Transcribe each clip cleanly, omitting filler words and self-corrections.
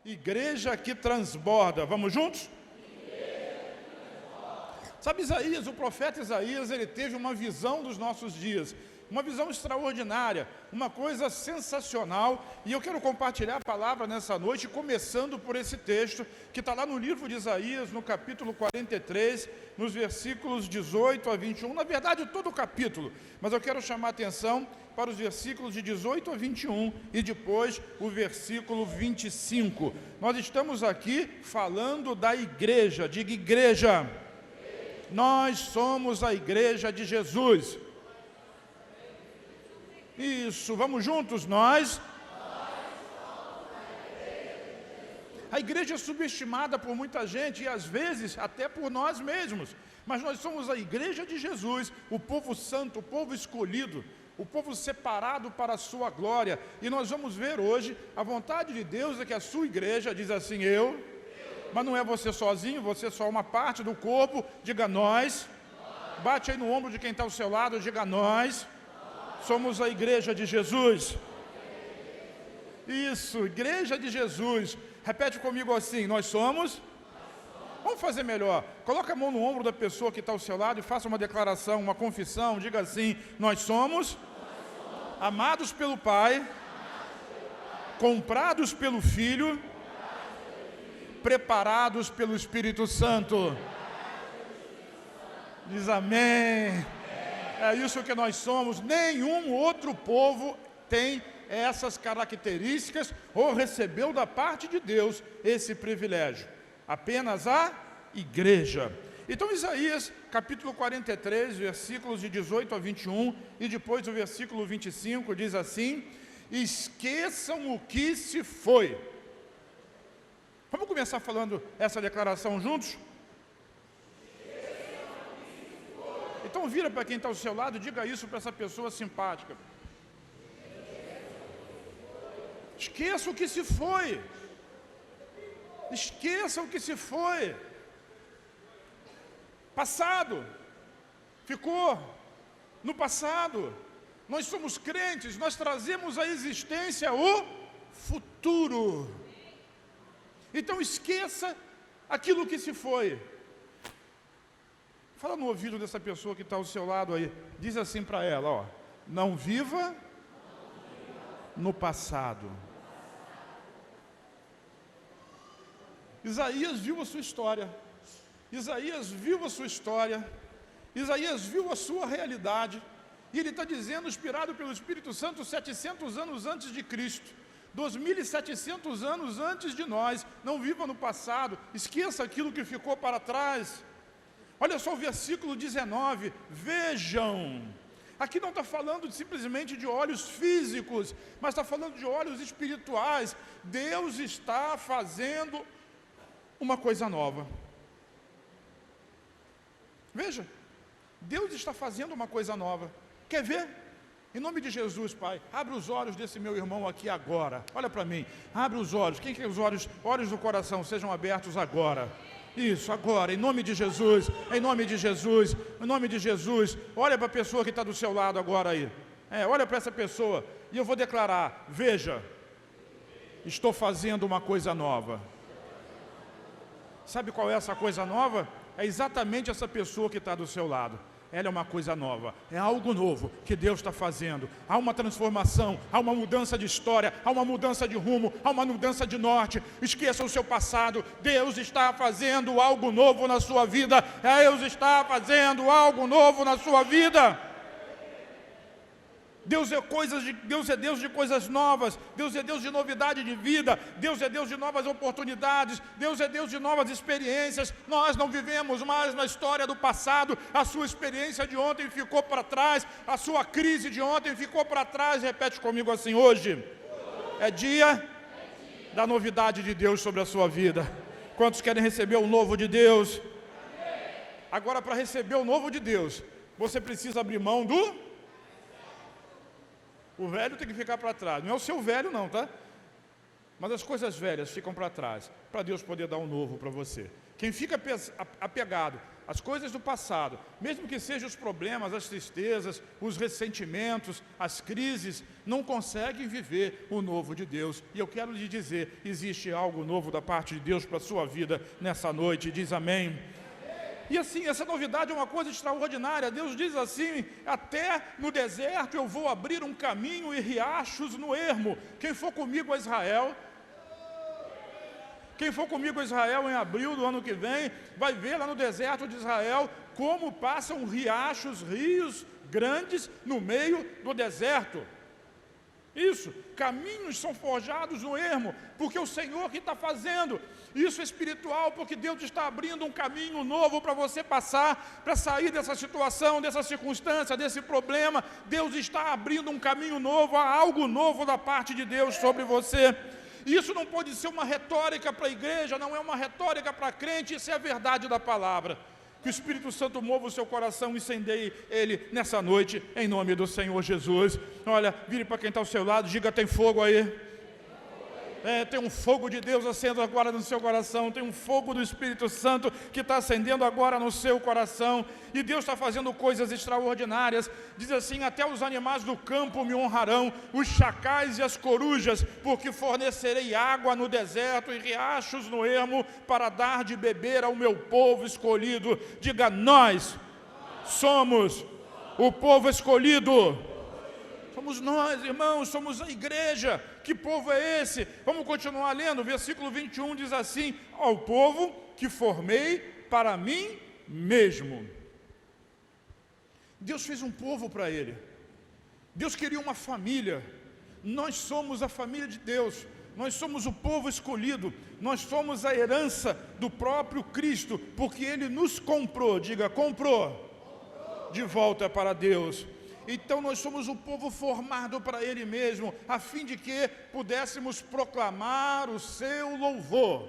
Igreja que transborda. Vamos juntos? Sabe, Isaías, o profeta Isaías, ele teve uma visão dos nossos dias, uma visão extraordinária, uma coisa sensacional, e eu quero compartilhar a palavra nessa noite, começando por esse texto, que está lá no livro de Isaías, no capítulo 43, nos versículos 18 a 21, na verdade todo o capítulo, mas eu quero chamar a atenção para os versículos de 18 a 21, e depois o versículo 25. Nós estamos aqui falando da igreja, diga igreja. Nós somos a igreja de Jesus. Isso, vamos juntos, nós. A igreja é subestimada por muita gente e às vezes até por nós mesmos. Mas nós somos a igreja de Jesus, o povo santo, o povo escolhido, o povo separado para a sua glória. E nós vamos ver hoje, a vontade de Deus é que a sua igreja, diz assim, mas não é você sozinho, você é só uma parte do corpo, diga nós. Bate aí no ombro de quem está ao seu lado, diga nós. Somos a igreja de Jesus. Isso, igreja de Jesus. Repete comigo assim, nós somos. Vamos fazer melhor. Coloca a mão no ombro da pessoa que está ao seu lado e faça uma declaração, uma confissão. Diga assim, nós somos amados pelo Pai, comprados pelo Filho, preparados pelo Espírito Santo. Diz amém. É isso que nós somos. Nenhum outro povo tem essas características ou recebeu da parte de Deus esse privilégio. Apenas a igreja. Então Isaías, capítulo 43, versículos de 18 a 21, e depois o versículo 25, diz assim, esqueçam o que se foi. Vamos começar falando essa declaração juntos? Então vira para quem está ao seu lado e diga isso para essa pessoa simpática. Esqueça o que se foi. Esqueça o que se foi. Passado. Ficou no passado. Nós somos crentes, nós trazemos à existência o futuro. Então esqueça aquilo que se foi. Fala no ouvido dessa pessoa que está ao seu lado aí. Diz assim para ela, não viva no passado. Isaías viu a sua história. Isaías viu a sua história. Isaías viu a sua realidade. E ele está dizendo, inspirado pelo Espírito Santo, 700 anos antes de Cristo. 2.700 anos antes de nós. Não viva no passado. Esqueça aquilo que ficou para trás. Olha só o versículo 19, vejam, aqui não está falando simplesmente de olhos físicos, mas está falando de olhos espirituais. Deus está fazendo uma coisa nova. Veja, Deus está fazendo uma coisa nova. Quer ver? Em nome de Jesus, Pai, abre os olhos desse meu irmão aqui agora. Olha para mim, abre os olhos. Quem quer os olhos do coração sejam abertos agora. Isso, agora, em nome de Jesus, em nome de Jesus, em nome de Jesus. Olha para a pessoa que está do seu lado agora aí. Olha para essa pessoa e eu vou declarar, veja, estou fazendo uma coisa nova. Sabe qual é essa coisa nova? É exatamente essa pessoa que está do seu lado. Ela é uma coisa nova, é algo novo que Deus está fazendo. Há uma transformação, há uma mudança de história, há uma mudança de rumo, há uma mudança de norte. Esqueça o seu passado. Deus está fazendo algo novo na sua vida. Deus está fazendo algo novo na sua vida. Deus é Deus de coisas novas. Deus é Deus de novidade de vida. Deus é Deus de novas oportunidades. Deus é Deus de novas experiências. Nós não vivemos mais na história do passado. A sua experiência de ontem ficou para trás. A sua crise de ontem ficou para trás. Repete comigo assim, hoje é dia da novidade de Deus sobre a sua vida. Quantos querem receber o novo de Deus? Agora, para receber o novo de Deus, você precisa abrir mão do... O velho tem que ficar para trás. Não é o seu velho não, tá? Mas as coisas velhas ficam para trás, para Deus poder dar um novo para você. Quem fica apegado as coisas do passado, mesmo que sejam os problemas, as tristezas, os ressentimentos, as crises, não conseguem viver o novo de Deus. E eu quero lhe dizer, existe algo novo da parte de Deus para a sua vida nessa noite. Diz amém. E assim, essa novidade é uma coisa extraordinária. Deus diz assim: até no deserto eu vou abrir um caminho e riachos no ermo. Quem for comigo a Israel em abril do ano que vem, vai ver lá no deserto de Israel como passam riachos, rios grandes no meio do deserto. Isso, caminhos são forjados no ermo, porque o Senhor que está fazendo. Isso é espiritual, porque Deus está abrindo um caminho novo para você passar, para sair dessa situação, dessa circunstância, desse problema. Deus está abrindo um caminho novo, há algo novo da parte de Deus sobre você. Isso não pode ser uma retórica para a igreja, não é uma retórica para crente, isso é a verdade da palavra. Que o Espírito Santo mova o seu coração e incendeie ele nessa noite, em nome do Senhor Jesus. Olha, vire para quem está ao seu lado, diga: tem fogo aí. Tem um fogo de Deus acendendo agora no seu coração, tem um fogo do Espírito Santo que está acendendo agora no seu coração, e Deus está fazendo coisas extraordinárias. Diz assim: até os animais do campo me honrarão, os chacais e as corujas, porque fornecerei água no deserto e riachos no ermo, para dar de beber ao meu povo escolhido. Diga: nós somos o povo escolhido. Somos nós, irmãos, somos a igreja. Que povo é esse? Vamos continuar lendo, o versículo 21 diz assim: ao povo que formei para mim mesmo. Deus fez um povo para ele. Deus queria uma família. Nós somos a família de Deus. Nós somos o povo escolhido. Nós somos a herança do próprio Cristo, porque Ele nos comprou. Diga: comprou. De volta para Deus. Então nós somos o povo formado para Ele mesmo, a fim de que pudéssemos proclamar o seu louvor.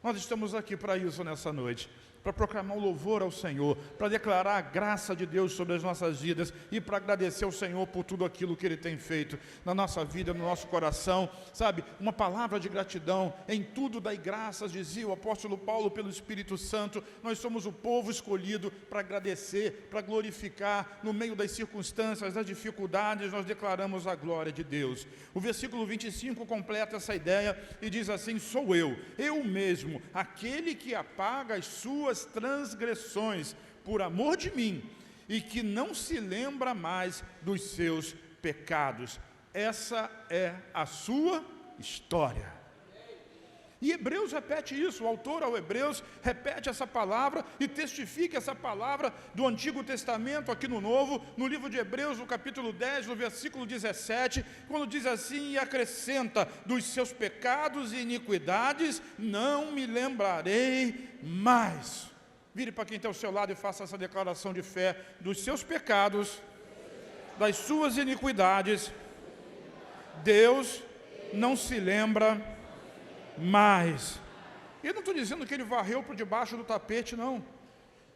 Nós estamos aqui para isso nessa noite, para proclamar o louvor ao Senhor, para declarar a graça de Deus sobre as nossas vidas e para agradecer ao Senhor por tudo aquilo que Ele tem feito na nossa vida, no nosso coração, sabe? Uma palavra de gratidão. Em tudo dai graças, dizia o apóstolo Paulo pelo Espírito Santo. Nós somos o povo escolhido para agradecer, para glorificar. No meio das circunstâncias, das dificuldades, nós declaramos a glória de Deus. O versículo 25 completa essa ideia e diz assim: sou eu mesmo, aquele que apaga as suas transgressões por amor de mim, e que não se lembra mais dos seus pecados. Essa é a sua história. E Hebreus repete isso, o autor ao Hebreus repete essa palavra e testifica essa palavra do Antigo Testamento aqui no Novo, no livro de Hebreus, no capítulo 10, no versículo 17, quando diz assim: e acrescenta: dos seus pecados e iniquidades não me lembrarei mais. Vire para quem está ao seu lado e faça essa declaração de fé: dos seus pecados, das suas iniquidades, Deus não se lembra mais. Eu não estou dizendo que Ele varreu por debaixo do tapete, não.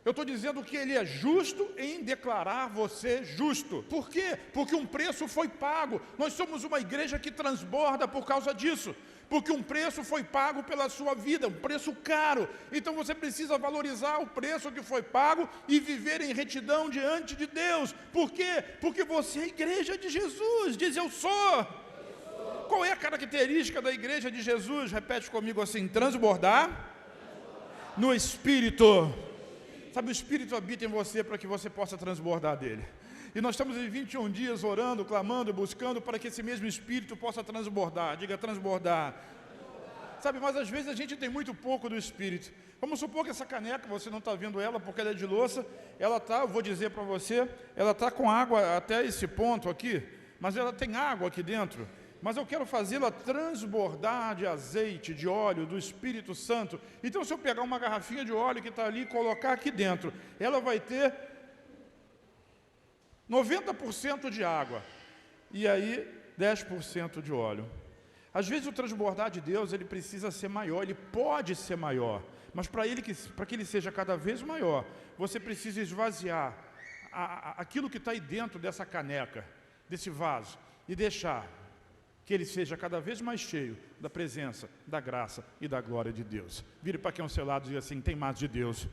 Eu estou dizendo que Ele é justo em declarar você justo. Por quê? Porque um preço foi pago. Nós somos uma igreja que transborda por causa disso. Porque um preço foi pago pela sua vida, um preço caro. Então você precisa valorizar o preço que foi pago e viver em retidão diante de Deus. Por quê? Porque você é a igreja de Jesus. Diz: eu sou. Qual é a característica da igreja de Jesus? Repete comigo assim: transbordar no Espírito. Sabe, o Espírito habita em você para que você possa transbordar dele. E nós estamos em 21 dias orando, clamando, buscando para que esse mesmo Espírito possa transbordar. Diga: transbordar. Sabe, mas às vezes a gente tem muito pouco do Espírito. Vamos supor que essa caneca, você não está vendo ela porque ela é de louça, ela está, eu vou dizer para você, ela está com água até esse ponto aqui, mas ela tem água aqui dentro. Mas eu quero fazê-la transbordar de azeite, de óleo, do Espírito Santo. Então, se eu pegar uma garrafinha de óleo que está ali e colocar aqui dentro, ela vai ter 90% de água, e aí 10% de óleo. Às vezes o transbordar de Deus, ele precisa ser maior, ele pode ser maior, mas para que ele seja cada vez maior, você precisa esvaziar aquilo que está aí dentro dessa caneca, desse vaso, e deixar que ele seja cada vez mais cheio da presença, da graça e da glória de Deus. Vire para quem ao seu lado e diga assim: tem mais de Deus.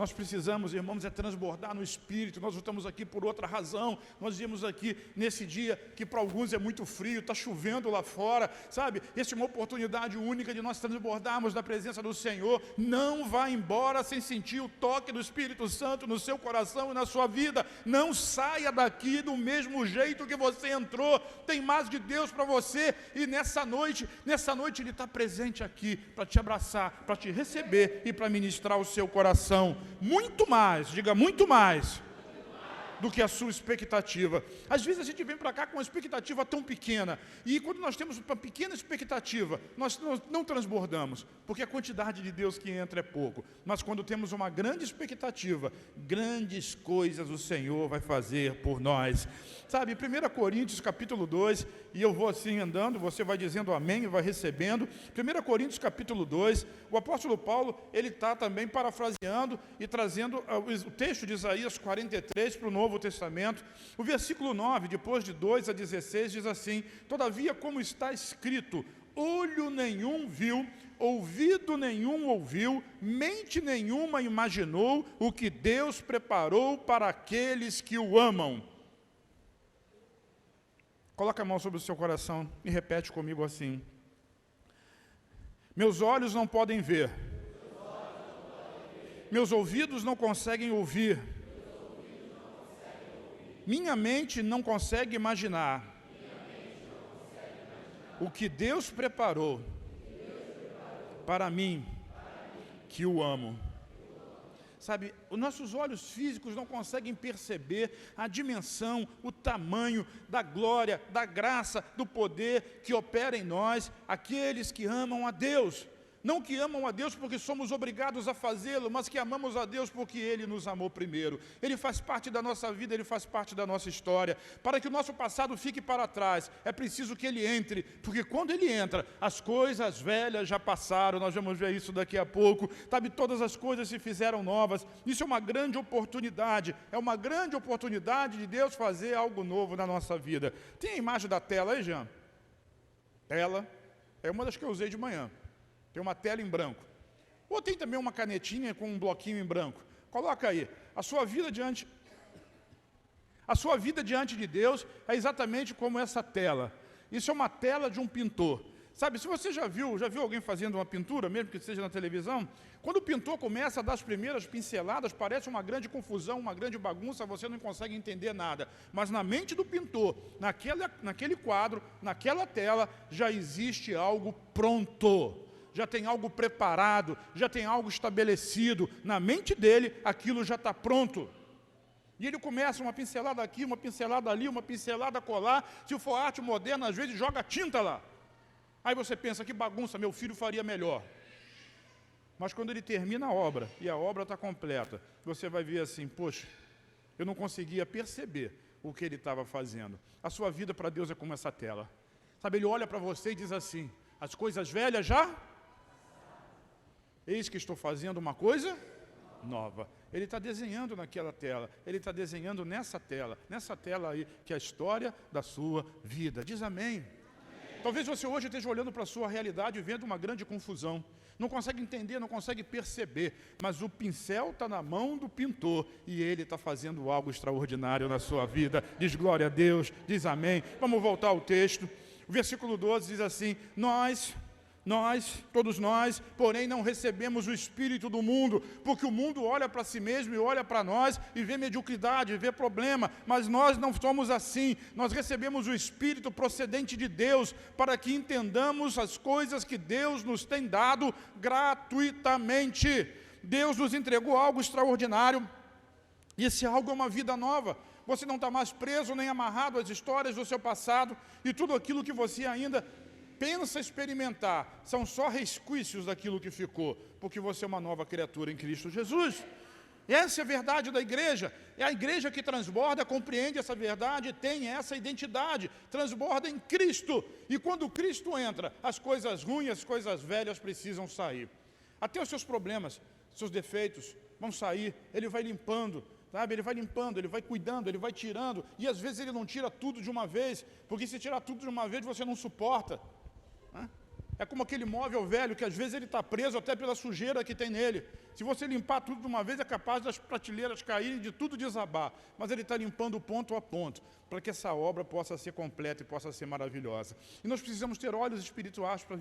Nós precisamos, irmãos, transbordar no Espírito. Nós estamos aqui por outra razão. Nós viemos aqui nesse dia que para alguns é muito frio, está chovendo lá fora, sabe? Essa é uma oportunidade única de nós transbordarmos da presença do Senhor. Não vá embora sem sentir o toque do Espírito Santo no seu coração e na sua vida. Não saia daqui do mesmo jeito que você entrou. Tem mais de Deus para você, e nessa noite Ele está presente aqui para te abraçar, para te receber e para ministrar o seu coração. Muito mais, diga muito mais do que a sua expectativa. Às vezes a gente vem para cá com uma expectativa tão pequena, e quando nós temos uma pequena expectativa, nós não transbordamos, porque a quantidade de Deus que entra é pouco. Mas quando temos uma grande expectativa, grandes coisas o Senhor vai fazer por nós. Sabe, 1 Coríntios capítulo 2, e eu vou assim andando, você vai dizendo amém e vai recebendo. 1 Coríntios capítulo 2, o apóstolo Paulo, ele está também parafraseando e trazendo o texto de Isaías 43 para o Novo Testamento. O versículo 9, depois de 2 a 16, diz assim: todavia, como está escrito, olho nenhum viu, ouvido nenhum ouviu, mente nenhuma imaginou o que Deus preparou para aqueles que o amam. Coloca a mão sobre o seu coração e repete comigo assim: meus olhos não podem ver, meus ouvidos não conseguem ouvir, minha mente não consegue imaginar o que Deus preparou para mim, que o amo. Sabe, os nossos olhos físicos não conseguem perceber a dimensão, o tamanho da glória, da graça, do poder que opera em nós, aqueles que amam a Deus. Não que amam a Deus porque somos obrigados a fazê-lo, mas que amamos a Deus porque Ele nos amou primeiro. Ele faz parte da nossa vida, Ele faz parte da nossa história. Para que o nosso passado fique para trás, é preciso que Ele entre, porque quando Ele entra, as coisas velhas já passaram. Nós vamos ver isso daqui a pouco. Sabe, todas as coisas se fizeram novas. Isso é uma grande oportunidade de Deus fazer algo novo na nossa vida. Tem a imagem da tela aí, Jean? Tela é uma das que eu usei de manhã. Tem uma tela em branco. Ou tem também uma canetinha com um bloquinho em branco. Coloca aí. A sua vida diante de Deus é exatamente como essa tela. Isso é uma tela de um pintor. Sabe, se você já viu alguém fazendo uma pintura, mesmo que seja na televisão, quando o pintor começa a dar as primeiras pinceladas, parece uma grande confusão, uma grande bagunça, você não consegue entender nada. Mas na mente do pintor, naquele quadro, naquela tela, já existe algo pronto. Já tem algo preparado, já tem algo estabelecido. Na mente dele, aquilo já está pronto. E ele começa uma pincelada aqui, uma pincelada ali, uma pincelada colar. Se for arte moderna, às vezes joga tinta lá. Aí você pensa, que bagunça, meu filho faria melhor. Mas quando ele termina a obra, e a obra está completa, você vai ver assim, poxa, eu não conseguia perceber o que ele estava fazendo. A sua vida para Deus é como essa tela. Sabe, Ele olha para você e diz assim: as coisas velhas já... eis que estou fazendo uma coisa nova. Ele está desenhando naquela tela, Ele está desenhando nessa tela aí, que é a história da sua vida. Diz amém. Talvez você hoje esteja olhando para a sua realidade e vendo uma grande confusão. Não consegue entender, não consegue perceber, mas o pincel está na mão do pintor e ele está fazendo algo extraordinário na sua vida. Diz glória a Deus, diz amém. Vamos voltar ao texto. O versículo 12 diz assim: todos nós, porém, não recebemos o Espírito do mundo, porque o mundo olha para si mesmo e olha para nós e vê mediocridade, vê problema, mas nós não somos assim. Nós recebemos o Espírito procedente de Deus, para que entendamos as coisas que Deus nos tem dado gratuitamente. Deus nos entregou algo extraordinário, e esse algo é uma vida nova. Você não está mais preso nem amarrado às histórias do seu passado, e tudo aquilo que você ainda pensa experimentar são só resquícios daquilo que ficou, porque você é uma nova criatura em Cristo Jesus. Essa é a verdade da igreja. É a igreja que transborda, compreende essa verdade, tem essa identidade, transborda em Cristo. E quando Cristo entra, as coisas ruins, as coisas velhas precisam sair. Até os seus problemas, seus defeitos vão sair. Ele vai limpando, sabe? Ele vai limpando, Ele vai cuidando, Ele vai tirando. E às vezes Ele não tira tudo de uma vez, porque se tirar tudo de uma vez você não suporta. É como aquele móvel velho que às vezes ele está preso até pela sujeira que tem nele. Se você limpar tudo de uma vez, é capaz das prateleiras caírem e de tudo desabar. Mas ele está limpando ponto a ponto, para que essa obra possa ser completa e possa ser maravilhosa. E nós precisamos ter olhos espirituais para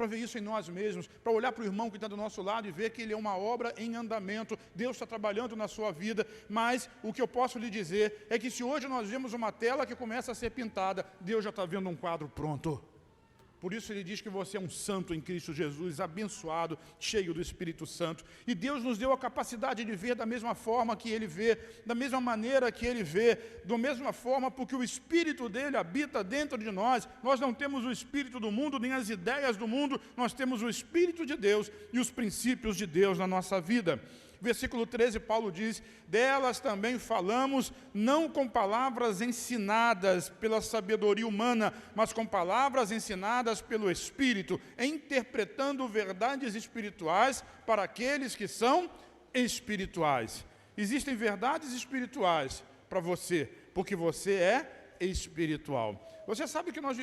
ver isso em nós mesmos, para olhar para o irmão que está do nosso lado e ver que ele é uma obra em andamento. Deus está trabalhando na sua vida, mas o que eu posso lhe dizer é que se hoje nós vemos uma tela que começa a ser pintada, Deus já está vendo um quadro pronto. Por isso ele diz que você é um santo em Cristo Jesus, abençoado, cheio do Espírito Santo. E Deus nos deu a capacidade de ver da mesma forma que Ele vê, da mesma maneira que Ele vê, da mesma forma porque o Espírito dEle habita dentro de nós. Nós não temos o Espírito do mundo, nem as ideias do mundo, nós temos o Espírito de Deus e os princípios de Deus na nossa vida. Versículo 13, Paulo diz, delas também falamos, não com palavras ensinadas pela sabedoria humana, mas com palavras ensinadas pelo Espírito, interpretando verdades espirituais para aqueles que são espirituais. Existem verdades espirituais para você, porque você é espiritual. Você sabe que nós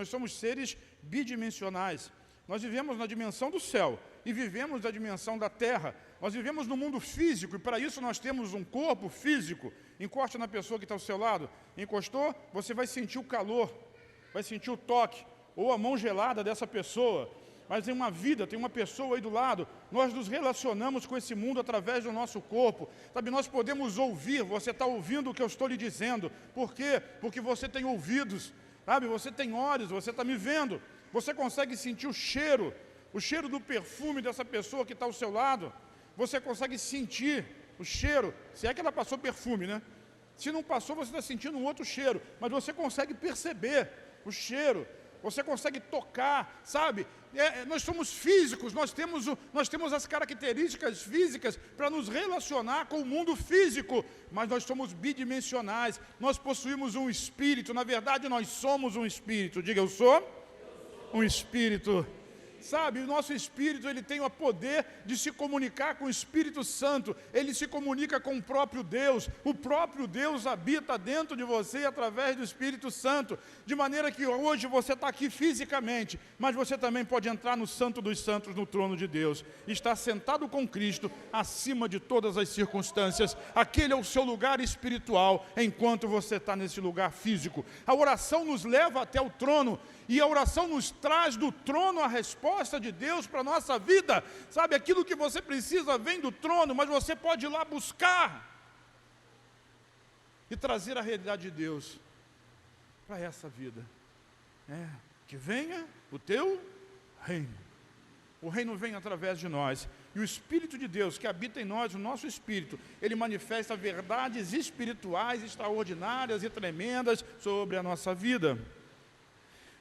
somos seres bidimensionais. Nós vivemos na dimensão do céu e vivemos na dimensão da terra. Nós vivemos no mundo físico e para isso nós temos um corpo físico. Encosta na pessoa que está ao seu lado. Encostou, você vai sentir o calor, vai sentir o toque ou a mão gelada dessa pessoa. Mas tem uma vida, tem uma pessoa aí do lado. Nós nos relacionamos com esse mundo através do nosso corpo. Sabe, nós podemos ouvir, você está ouvindo o que eu estou lhe dizendo. Por quê? Porque você tem ouvidos, sabe? Você tem olhos, você está me vendo. Você consegue sentir o cheiro do perfume dessa pessoa que está ao seu lado. Você consegue sentir o cheiro, se é que ela passou perfume, né? Se não passou, você está sentindo um outro cheiro, mas você consegue perceber o cheiro, você consegue tocar, sabe? Nós somos físicos, nós temos as características físicas para nos relacionar com o mundo físico, mas nós somos bidimensionais, nós possuímos um espírito, na verdade nós somos um espírito. Diga, eu sou um espírito. Sabe, o nosso espírito, ele tem o poder de se comunicar com o Espírito Santo, ele se comunica com o próprio Deus habita dentro de você através do Espírito Santo, de maneira que hoje você está aqui fisicamente, mas você também pode entrar no Santo dos Santos, no trono de Deus, estar sentado com Cristo, acima de todas as circunstâncias. Aquele é o seu lugar espiritual, enquanto você está nesse lugar físico. A oração nos leva até o trono, e a oração nos traz do trono a resposta de Deus para a nossa vida. Sabe, aquilo que você precisa vem do trono, mas você pode ir lá buscar e trazer a realidade de Deus para essa vida. Que venha o teu reino. O reino vem através de nós. E o Espírito de Deus que habita em nós, o nosso Espírito, ele manifesta verdades espirituais extraordinárias e tremendas sobre a nossa vida.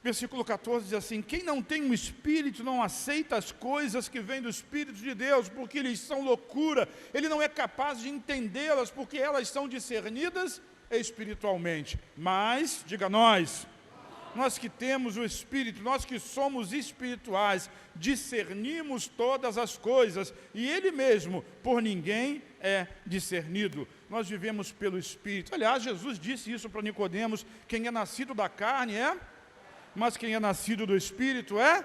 Versículo 14 diz assim, quem não tem um Espírito não aceita as coisas que vêm do Espírito de Deus, porque eles são loucura, ele não é capaz de entendê-las, porque elas são discernidas espiritualmente. Mas, diga nós que temos o Espírito, nós que somos espirituais, discernimos todas as coisas, e Ele mesmo, por ninguém, é discernido. Nós vivemos pelo Espírito. Aliás, Jesus disse isso para Nicodemos, quem é nascido da carne mas quem é nascido do Espírito é?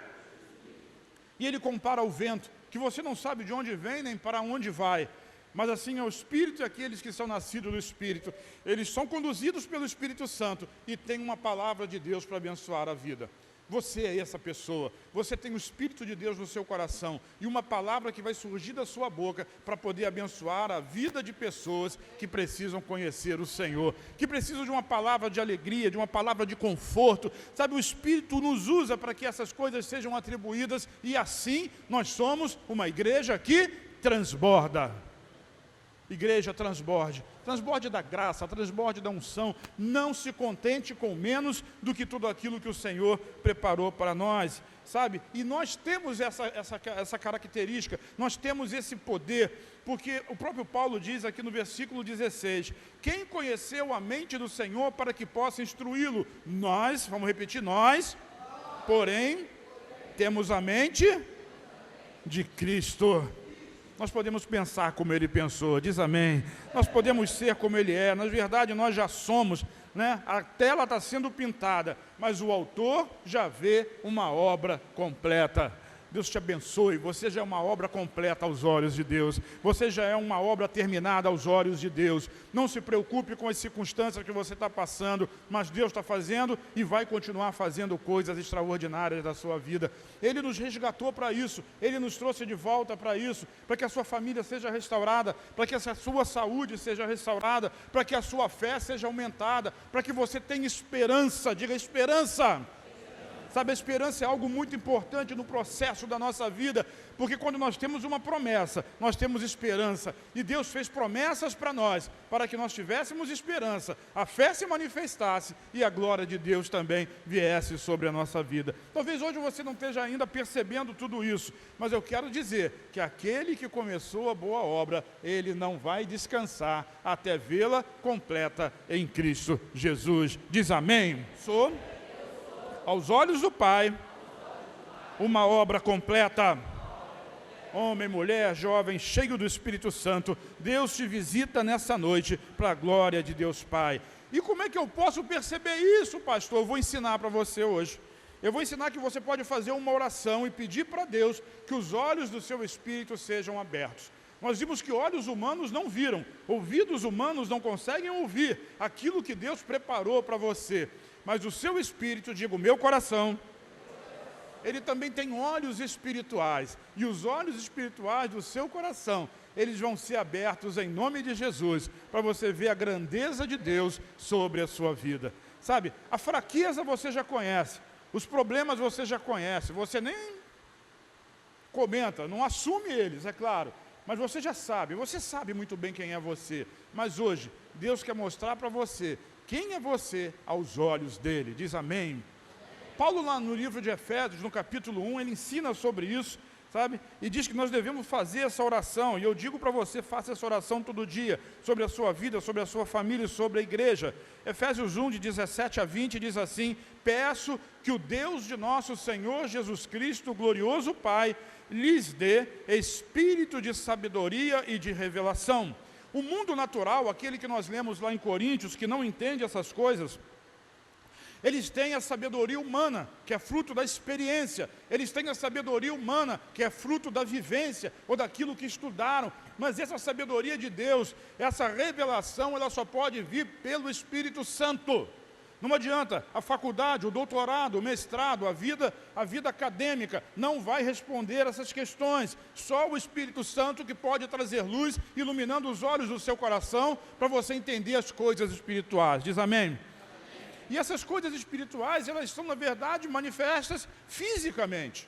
E ele compara o vento, que você não sabe de onde vem nem para onde vai, mas assim é o Espírito e aqueles que são nascidos do Espírito. Eles são conduzidos pelo Espírito Santo e têm uma palavra de Deus para abençoar a vida. Você é essa pessoa, você tem o Espírito de Deus no seu coração e uma palavra que vai surgir da sua boca para poder abençoar a vida de pessoas que precisam conhecer o Senhor, que precisam de uma palavra de alegria, de uma palavra de conforto. Sabe, o Espírito nos usa para que essas coisas sejam atribuídas e assim nós somos uma igreja que transborda. Igreja, transborde da graça, transborde da unção, não se contente com menos do que tudo aquilo que o Senhor preparou para nós, sabe? E nós temos essa característica, nós temos esse poder, porque o próprio Paulo diz aqui no versículo 16, quem conheceu a mente do Senhor para que possa instruí-lo? Nós, vamos repetir, nós, porém, temos a mente de Cristo. Nós podemos pensar como Ele pensou, diz amém. Nós podemos ser como Ele é, na verdade nós já somos. né? A tela está sendo pintada, mas o autor já vê uma obra completa. Deus te abençoe, você já é uma obra completa aos olhos de Deus, você já é uma obra terminada aos olhos de Deus. Não se preocupe com as circunstâncias que você está passando, mas Deus está fazendo e vai continuar fazendo coisas extraordinárias da sua vida. Ele nos resgatou para isso, Ele nos trouxe de volta para isso, para que a sua família seja restaurada, para que a sua saúde seja restaurada, para que a sua fé seja aumentada, para que você tenha esperança, diga esperança. Sabe, a esperança é algo muito importante no processo da nossa vida, porque quando nós temos uma promessa, nós temos esperança, e Deus fez promessas para nós, para que nós tivéssemos esperança, a fé se manifestasse e a glória de Deus também viesse sobre a nossa vida. Talvez hoje você não esteja ainda percebendo tudo isso, mas eu quero dizer que aquele que começou a boa obra, ele não vai descansar até vê-la completa em Cristo Jesus. Diz amém? Sou aos olhos do Pai, uma obra completa. Homem, mulher, jovem, cheio do Espírito Santo, Deus te visita nessa noite para a glória de Deus Pai. E como é que eu posso perceber isso, pastor? Eu vou ensinar para você hoje. Eu vou ensinar que você pode fazer uma oração e pedir para Deus que os olhos do seu espírito sejam abertos. Nós vimos que olhos humanos não viram, ouvidos humanos não conseguem ouvir aquilo que Deus preparou para você. Mas o seu espírito, digo, meu coração, ele também tem olhos espirituais. E os olhos espirituais do seu coração, eles vão ser abertos em nome de Jesus, para você ver a grandeza de Deus sobre a sua vida. Sabe, a fraqueza você já conhece, os problemas você já conhece, você nem comenta, não assume eles, é claro. Mas você já sabe, você sabe muito bem quem é você. Mas hoje, Deus quer mostrar para você quem é você aos olhos dele. Diz amém. Paulo lá no livro de Efésios, no capítulo 1, ele ensina sobre isso, sabe? E diz que nós devemos fazer essa oração. E eu digo para você, faça essa oração todo dia, sobre a sua vida, sobre a sua família e sobre a igreja. Efésios 1, de 17 a 20, diz assim: peço que o Deus de nosso Senhor Jesus Cristo, o glorioso Pai, lhes dê espírito de sabedoria e de revelação. O mundo natural, aquele que nós lemos lá em Coríntios, que não entende essas coisas, eles têm a sabedoria humana, que é fruto da experiência. Eles têm a sabedoria humana, que é fruto da vivência, ou daquilo que estudaram. Mas essa sabedoria de Deus, essa revelação, ela só pode vir pelo Espírito Santo. Não adianta, a faculdade, o doutorado, o mestrado, a vida acadêmica não vai responder essas questões. Só o Espírito Santo que pode trazer luz, iluminando os olhos do seu coração, para você entender as coisas espirituais. Diz amém? E essas coisas espirituais, elas são, na verdade, manifestas fisicamente.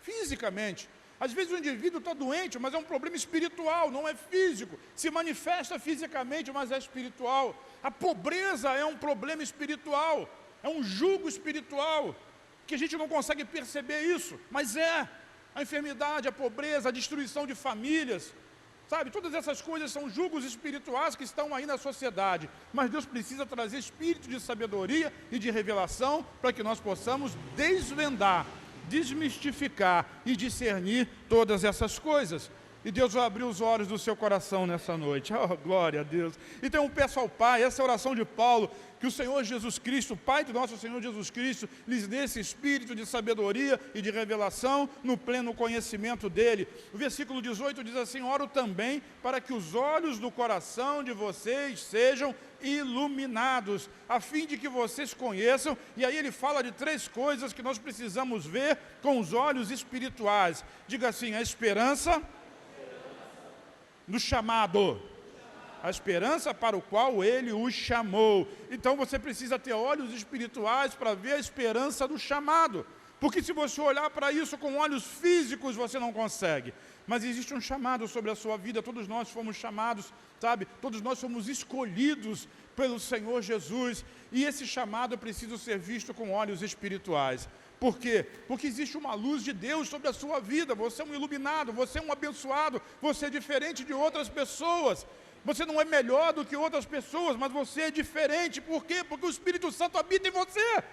Fisicamente. Às vezes o indivíduo está doente, mas é um problema espiritual, não é físico. Se manifesta fisicamente, mas é espiritual. A pobreza é um problema espiritual, é um jugo espiritual, que a gente não consegue perceber isso, mas é. A enfermidade, a pobreza, a destruição de famílias, sabe? Todas essas coisas são jugos espirituais que estão aí na sociedade. Mas Deus precisa trazer espírito de sabedoria e de revelação para que nós possamos desvendar, desmistificar e discernir todas essas coisas. E Deus vai abrir os olhos do seu coração nessa noite. Oh, glória a Deus. Então eu peço ao Pai, essa oração de Paulo, que o Senhor Jesus Cristo, o Pai do nosso Senhor Jesus Cristo, lhes dê esse espírito de sabedoria e de revelação no pleno conhecimento dele. O versículo 18 diz assim: oro também para que os olhos do coração de vocês sejam iluminados, a fim de que vocês conheçam. E aí ele fala de 3 coisas que nós precisamos ver com os olhos espirituais. Diga assim: a esperança do chamado, a esperança para o qual ele o chamou. Então você precisa ter olhos espirituais para ver a esperança do chamado, porque se você olhar para isso com olhos físicos, você não consegue. Mas existe um chamado sobre a sua vida, todos nós fomos chamados, sabe? Todos nós fomos escolhidos pelo Senhor Jesus, e esse chamado precisa ser visto com olhos espirituais. Por quê? Porque existe uma luz de Deus sobre a sua vida. Você é um iluminado, você é um abençoado, você é diferente de outras pessoas. Você não é melhor do que outras pessoas, mas você é diferente. Por quê? Porque o Espírito Santo habita em você.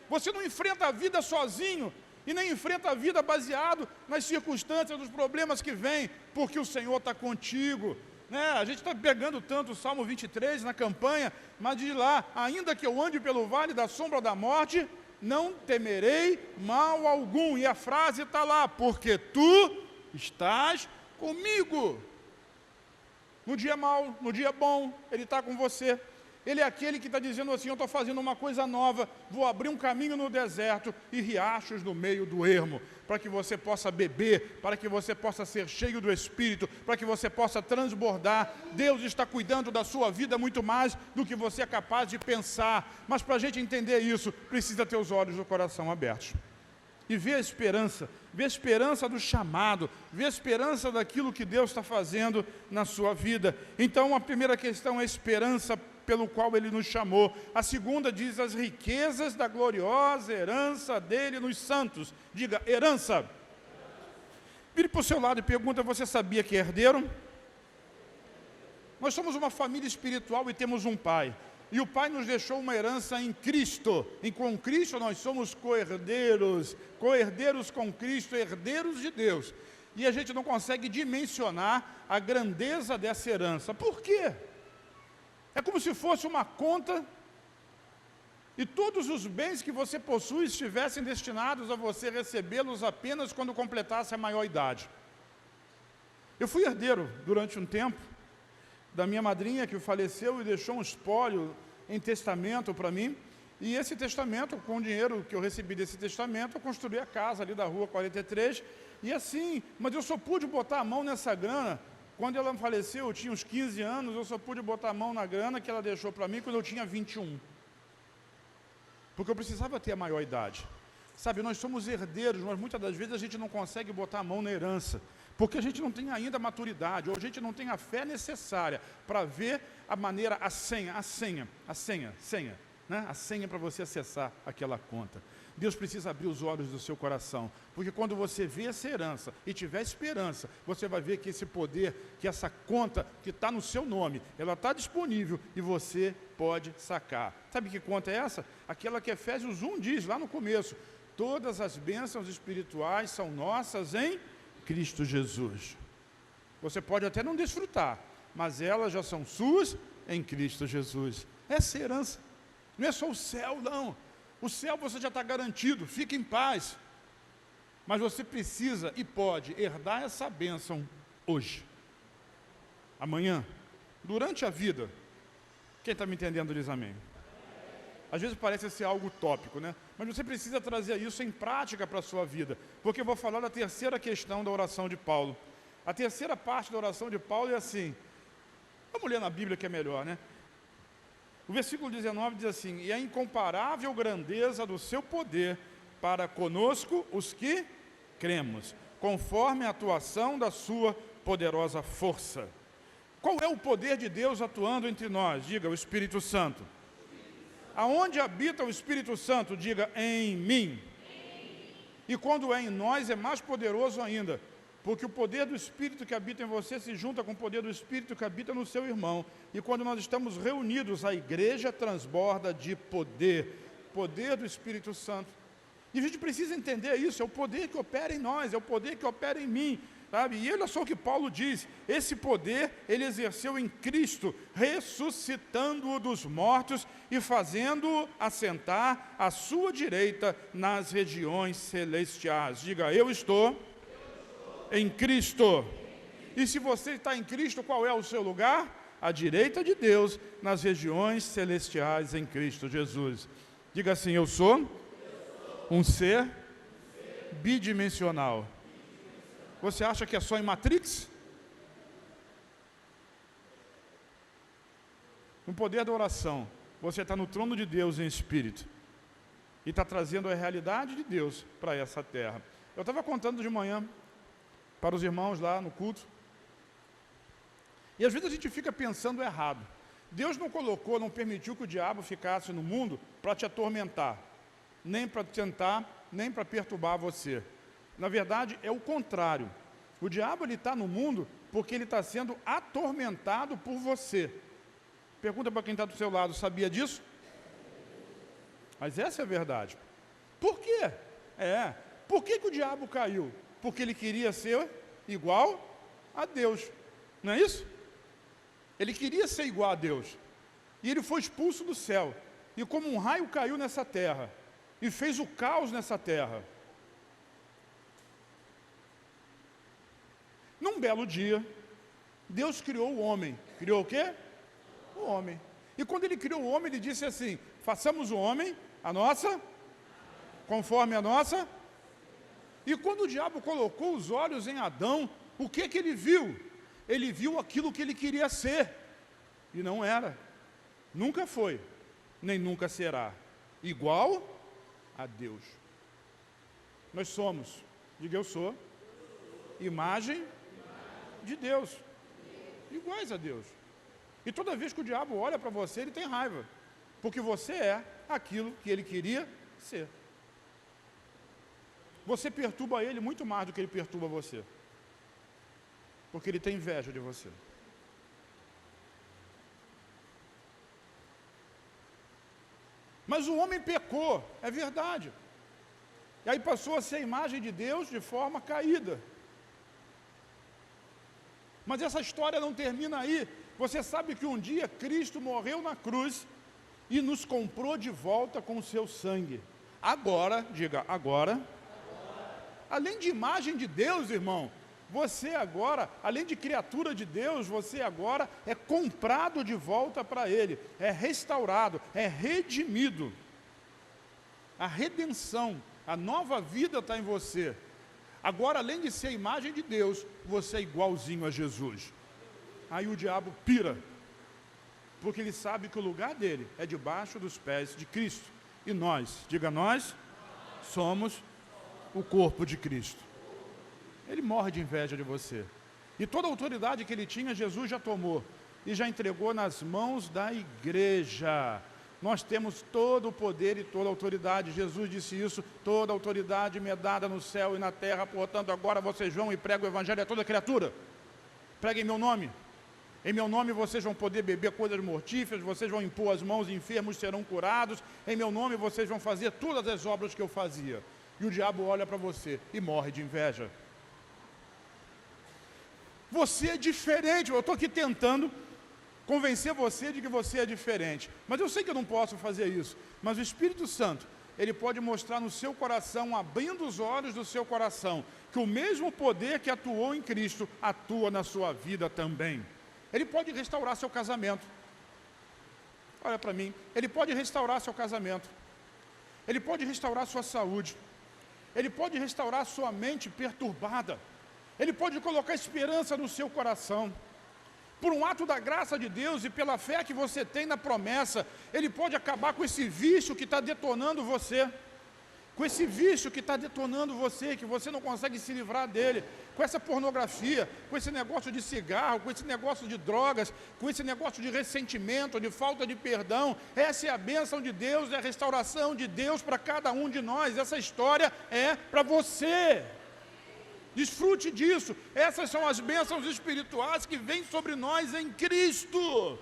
Você não enfrenta a vida sozinho, e nem enfrenta a vida baseado nas circunstâncias, nos problemas que vêm, porque o Senhor está contigo. né? A gente está pegando tanto o Salmo 23 na campanha, mas diz lá, ainda que eu ande pelo vale da sombra da morte, não temerei mal algum. E a frase está lá, porque tu estás comigo. No dia mau, no dia bom, Ele está com você. Ele é aquele que está dizendo assim, eu estou fazendo uma coisa nova, vou abrir um caminho no deserto e riachos no meio do ermo, para que você possa beber, para que você possa ser cheio do Espírito, para que você possa transbordar. Deus está cuidando da sua vida muito mais do que você é capaz de pensar, mas para a gente entender isso, precisa ter os olhos do coração abertos. E ver a esperança do chamado, ver a esperança daquilo que Deus está fazendo na sua vida. Então, a primeira questão é a esperança pelo qual Ele nos chamou. A segunda diz as riquezas da gloriosa herança dEle nos santos. Diga, herança. Vire para o seu lado e pergunta, você sabia que é herdeiro? Nós somos uma família espiritual e temos um pai. E o Pai nos deixou uma herança em Cristo. E com Cristo nós somos co-herdeiros com Cristo, herdeiros de Deus. E a gente não consegue dimensionar a grandeza dessa herança. Por quê? É como se fosse uma conta e todos os bens que você possui estivessem destinados a você recebê-los apenas quando completasse a maior idade. Eu fui herdeiro durante um tempo da minha madrinha que faleceu e deixou um espólio em testamento para mim. E esse testamento, com o dinheiro que eu recebi desse testamento, eu construí a casa ali da rua 43. E assim, mas eu só pude botar a mão nessa grana. Quando ela faleceu, eu tinha uns 15 anos, eu só pude botar a mão na grana que ela deixou para mim quando eu tinha 21. Porque eu precisava ter a maior idade. Sabe, nós somos herdeiros, mas muitas das vezes a gente não consegue botar a mão na herança. Porque a gente não tem ainda maturidade, ou a gente não tem a fé necessária para ver a maneira, a senha, né? A senha para você acessar aquela conta. Deus precisa abrir os olhos do seu coração, porque quando você vê essa herança e tiver esperança, você vai ver que esse poder, que essa conta que está no seu nome, ela está disponível e você pode sacar. Sabe que conta é essa? Aquela que Efésios 1 diz lá no começo, todas as bênçãos espirituais são nossas em Cristo Jesus. Você pode até não desfrutar, mas elas já são suas em Cristo Jesus. Essa herança não é só o céu, não. O céu você já está garantido, fique em paz. Mas você precisa e pode herdar essa bênção hoje, amanhã, durante a vida. Quem está me entendendo diz amém. Às vezes parece ser algo utópico, né? Mas você precisa trazer isso em prática para a sua vida. Porque eu vou falar da terceira questão da oração de Paulo. A terceira parte da oração de Paulo é assim. Vamos ler na Bíblia que é melhor, né? O versículo 19 diz assim, e a incomparável grandeza do seu poder para conosco os que cremos, conforme a atuação da sua poderosa força. Qual é o poder de Deus atuando entre nós? Diga, o Espírito Santo. Aonde habita o Espírito Santo? Diga, em mim. E quando é em nós, é mais poderoso ainda, porque o poder do Espírito que habita em você se junta com o poder do Espírito que habita no seu irmão. E quando nós estamos reunidos, a igreja transborda de poder do Espírito Santo. E a gente precisa entender isso, é o poder que opera em nós, é o poder que opera em mim. Sabe? E olha só o que Paulo diz, esse poder ele exerceu em Cristo, ressuscitando-o dos mortos e fazendo-o assentar à sua direita nas regiões celestiais. Diga, eu estou em Cristo. E se você está em Cristo, qual é o seu lugar? À direita de Deus, nas regiões celestiais em Cristo Jesus. Diga assim, eu sou um ser bidimensional. Você acha que é só em Matrix? No poder da oração, você está no trono de Deus em espírito e está trazendo a realidade de Deus para essa terra. Eu estava contando de manhã para os irmãos lá no culto, e às vezes a gente fica pensando errado. Deus não colocou, não permitiu que o diabo ficasse no mundo para te atormentar, nem para tentar, nem para perturbar você. Na verdade, é o contrário. O diabo está no mundo porque ele está sendo atormentado por você. Pergunta para quem está do seu lado, sabia disso? Mas essa é a verdade. Por quê? Por que o diabo caiu? Porque ele queria ser igual a Deus. Não é isso? Ele queria ser igual a Deus. E ele foi expulso do céu. E como um raio caiu nessa terra. E fez o caos nessa terra. Num belo dia, Deus criou o homem. Criou o quê? O homem. E quando ele criou o homem, ele disse assim: façamos o homem, conforme a nossa. E quando o diabo colocou os olhos em Adão, o que ele viu? Ele viu aquilo que ele queria ser. E não era. Nunca foi, nem nunca será. Igual a Deus. Nós somos, diga eu sou, imagem de Deus. Iguais a Deus. E toda vez que o diabo olha para você, ele tem raiva. Porque você é aquilo que ele queria ser. Você perturba ele muito mais do que ele perturba você. Porque ele tem inveja de você. Mas o homem pecou, é verdade. E aí passou a ser a imagem de Deus de forma caída. Mas essa história não termina aí. Você sabe que um dia Cristo morreu na cruz e nos comprou de volta com o seu sangue. Agora, diga, agora. Além de imagem de Deus, irmão, você agora, além de criatura de Deus, você agora é comprado de volta para Ele, é restaurado, é redimido. A redenção, a nova vida está em você. Agora, além de ser a imagem de Deus, você é igualzinho a Jesus. Aí o diabo pira, porque ele sabe que o lugar dele é debaixo dos pés de Cristo. E nós, diga nós, somos o corpo de Cristo. Ele morre de inveja de você. E toda a autoridade que ele tinha, Jesus já tomou e já entregou nas mãos da igreja. Nós temos todo o poder e toda a autoridade. Jesus disse isso: toda a autoridade me é dada no céu e na terra, portanto agora vocês vão e pregam o evangelho a toda criatura. Preguem em meu nome. Em meu nome vocês vão poder beber coisas mortíferas, vocês vão impor as mãos, enfermos serão curados. Em meu nome vocês vão fazer todas as obras que eu fazia. E o diabo olha para você e morre de inveja. Você é diferente. Eu estou aqui tentando convencer você de que você é diferente. Mas eu sei que eu não posso fazer isso. Mas o Espírito Santo, ele pode mostrar no seu coração, abrindo os olhos do seu coração, que o mesmo poder que atuou em Cristo, atua na sua vida também. Ele pode restaurar seu casamento. Olha para mim. Ele pode restaurar seu casamento. Ele pode restaurar sua saúde. Ele pode restaurar sua mente perturbada. Ele pode colocar esperança no seu coração. Por um ato da graça de Deus e pela fé que você tem na promessa, Ele pode acabar com esse vício que está detonando você. Com esse vício que está detonando você, que você não consegue se livrar dele. Com essa pornografia, com esse negócio de cigarro, com esse negócio de drogas, com esse negócio de ressentimento, de falta de perdão. Essa é a bênção de Deus, é a restauração de Deus para cada um de nós. Essa história é para você. Desfrute disso. Essas são as bênçãos espirituais que vêm sobre nós em Cristo.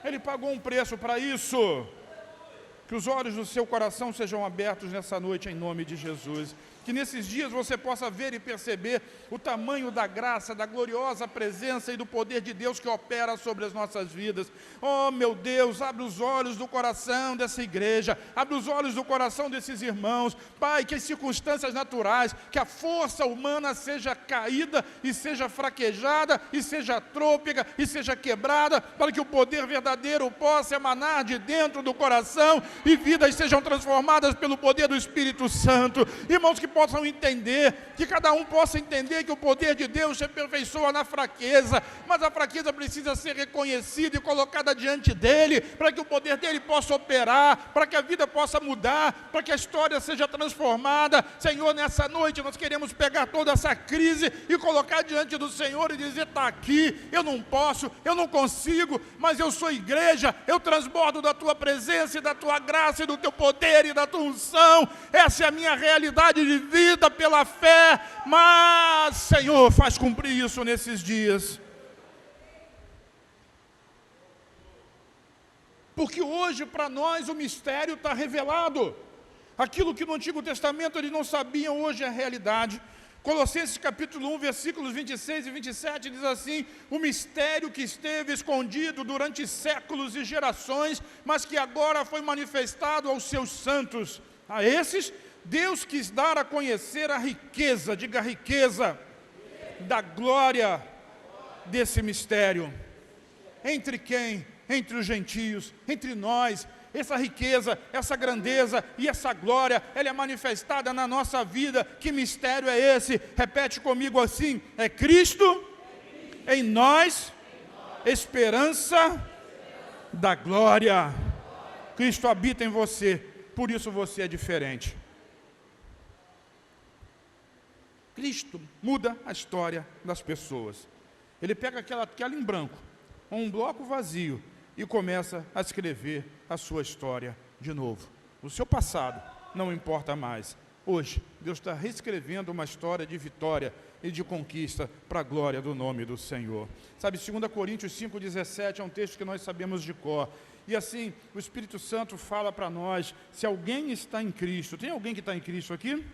Ele pagou um preço para isso. Que os olhos do seu coração sejam abertos nessa noite em nome de Jesus. Que nesses dias você possa ver e perceber o tamanho da graça, da gloriosa presença e do poder de Deus que opera sobre as nossas vidas. Oh, meu Deus, abre os olhos do coração dessa igreja, abre os olhos do coração desses irmãos. Pai, que as circunstâncias naturais, que a força humana seja caída e seja fraquejada, e seja trôpega e seja quebrada, para que o poder verdadeiro possa emanar de dentro do coração e vidas sejam transformadas pelo poder do Espírito Santo. Irmãos, que possam entender, que cada um possa entender que o poder de Deus se aperfeiçoa na fraqueza, mas a fraqueza precisa ser reconhecida e colocada diante dele, para que o poder dele possa operar, para que a vida possa mudar, para que a história seja transformada. Senhor, nessa noite nós queremos pegar toda essa crise e colocar diante do Senhor e dizer: está aqui, eu não posso, eu não consigo, mas eu sou igreja, eu transbordo da tua presença e da tua graça e do teu poder e da tua unção. Essa é a minha realidade de vida pela fé, mas, Senhor, faz cumprir isso nesses dias. Porque hoje para nós o mistério está revelado. Aquilo que no Antigo Testamento eles não sabiam, hoje é a realidade. Colossenses capítulo 1, versículos 26 e 27 diz assim: o mistério que esteve escondido durante séculos e gerações, mas que agora foi manifestado aos seus santos. A esses, Deus quis dar a conhecer a riqueza, diga riqueza, da glória desse mistério. Entre quem? Entre os gentios, entre nós. Essa riqueza, essa grandeza e essa glória, ela é manifestada na nossa vida. Que mistério é esse? Repete comigo assim: é Cristo em nós, esperança da glória. Cristo habita em você, por isso você é diferente. Cristo muda a história das pessoas. Ele pega aquela em branco, um bloco vazio, e começa a escrever a sua história de novo. O seu passado não importa mais. Hoje, Deus está reescrevendo uma história de vitória e de conquista para a glória do nome do Senhor. Sabe, 2 Coríntios 5,17 é um texto que nós sabemos de cor. E assim, o Espírito Santo fala para nós, se alguém está em Cristo, tem alguém que está em Cristo aqui?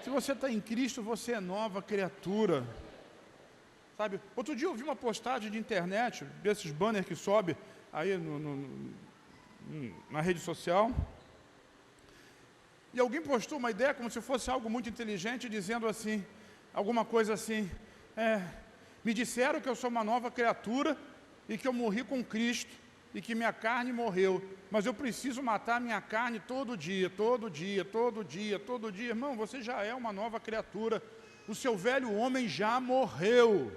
Se você está em Cristo, você é nova criatura. Sabe, outro dia eu vi uma postagem de internet, desses banners que sobe aí na rede social, e alguém postou uma ideia como se fosse algo muito inteligente, dizendo assim, alguma coisa assim, me disseram que eu sou uma nova criatura e que eu morri com Cristo e que minha carne morreu, mas eu preciso matar minha carne todo dia, todo dia, todo dia, todo dia. Irmão, você já é uma nova criatura, o seu velho homem já morreu.